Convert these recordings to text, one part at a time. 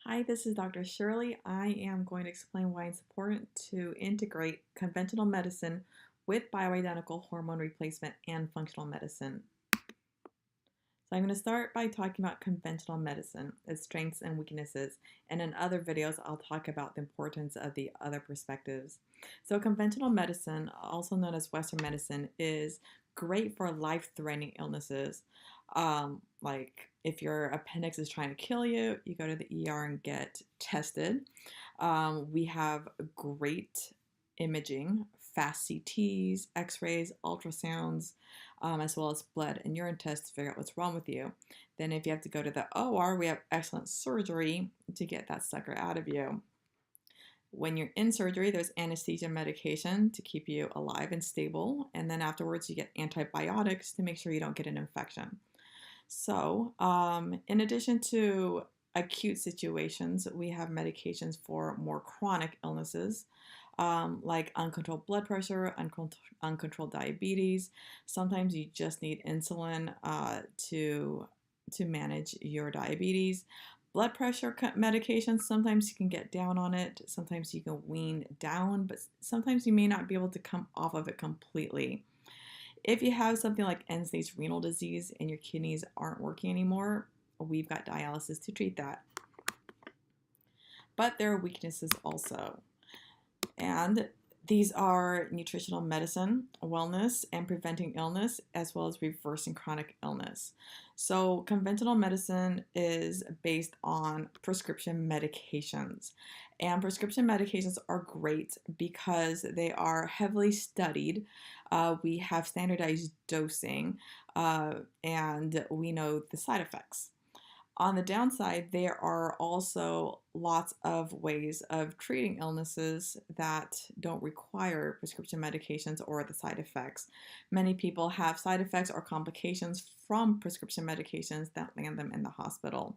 Hi, this is Dr. Shirley. I am going to explain why it's important to integrate conventional medicine with bioidentical hormone replacement and functional medicine. So I'm going to start by talking about conventional medicine, its strengths and weaknesses, and in other videos I'll talk about the importance of the other perspectives. So conventional medicine, also known as Western medicine, is great for life-threatening illnesses. Like if your appendix is trying to kill you, you go to the ER and get tested. We have great imaging, fast CTs, x-rays, ultrasounds, as well as blood and urine tests to figure out what's wrong with you. Then if you have to go to the OR, we have excellent surgery to get that sucker out of you. When you're in surgery, there's anesthesia medication to keep you alive and stable. And then afterwards, you get antibiotics to make sure you don't get an infection. So, in addition to acute situations, we have medications for more chronic illnesses, like uncontrolled blood pressure, uncontrolled diabetes. Sometimes you just need insulin to manage your diabetes. Blood pressure medications, sometimes you can get down on it, sometimes you can wean down, but sometimes you may not be able to come off of it completely. If you have something like end-stage renal disease and your kidneys aren't working anymore, we've got dialysis to treat that. But there are weaknesses also. And these are nutritional medicine, wellness, and preventing illness, as well as reversing chronic illness. So conventional medicine is based on prescription medications. And prescription medications are great because they are heavily studied. We have standardized dosing, and we know the side effects. On the downside, there are also lots of ways of treating illnesses that don't require prescription medications or the side effects. Many people have side effects or complications from prescription medications that land them in the hospital.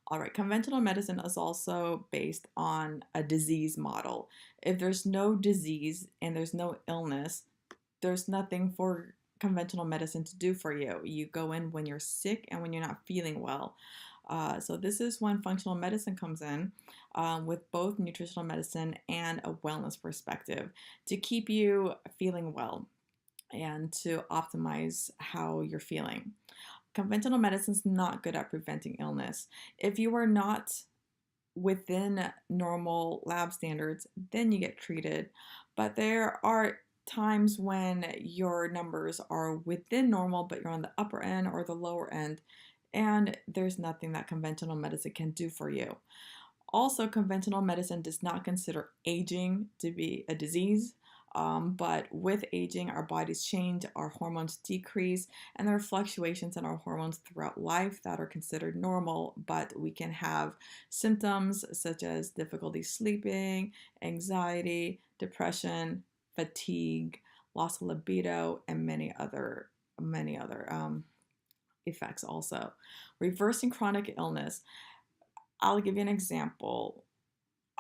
All right, conventional medicine is also based on a disease model. If there's no disease and there's no illness, there's nothing for conventional medicine to do for you. You go in when you're sick and when you're not feeling well. So this is when functional medicine comes in with both nutritional medicine and a wellness perspective to keep you feeling well and to optimize how you're feeling. Conventional medicine is not good at preventing illness. If you are not within normal lab standards, then you get treated. But there are times when your numbers are within normal, but you're on the upper end or the lower end, and there's nothing that conventional medicine can do for you. Also, conventional medicine does not consider aging to be a disease. But with aging, our bodies change, our hormones decrease, and there are fluctuations in our hormones throughout life that are considered normal, but we can have symptoms such as difficulty sleeping, anxiety, depression, fatigue, loss of libido, and many other effects also. Reversing chronic illness. I'll give you an example.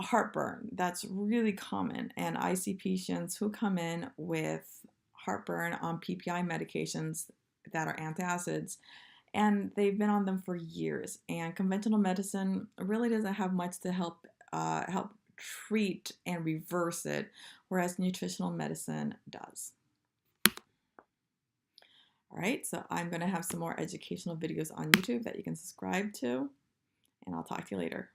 Heartburn, that's really common, and I see patients who come in with heartburn on PPI medications that are antacids, and they've been on them for years, and conventional medicine really doesn't have much to help treat and reverse it, whereas nutritional medicine does. All right, so I'm going to have some more educational videos on YouTube that you can subscribe to, and I'll talk to you later.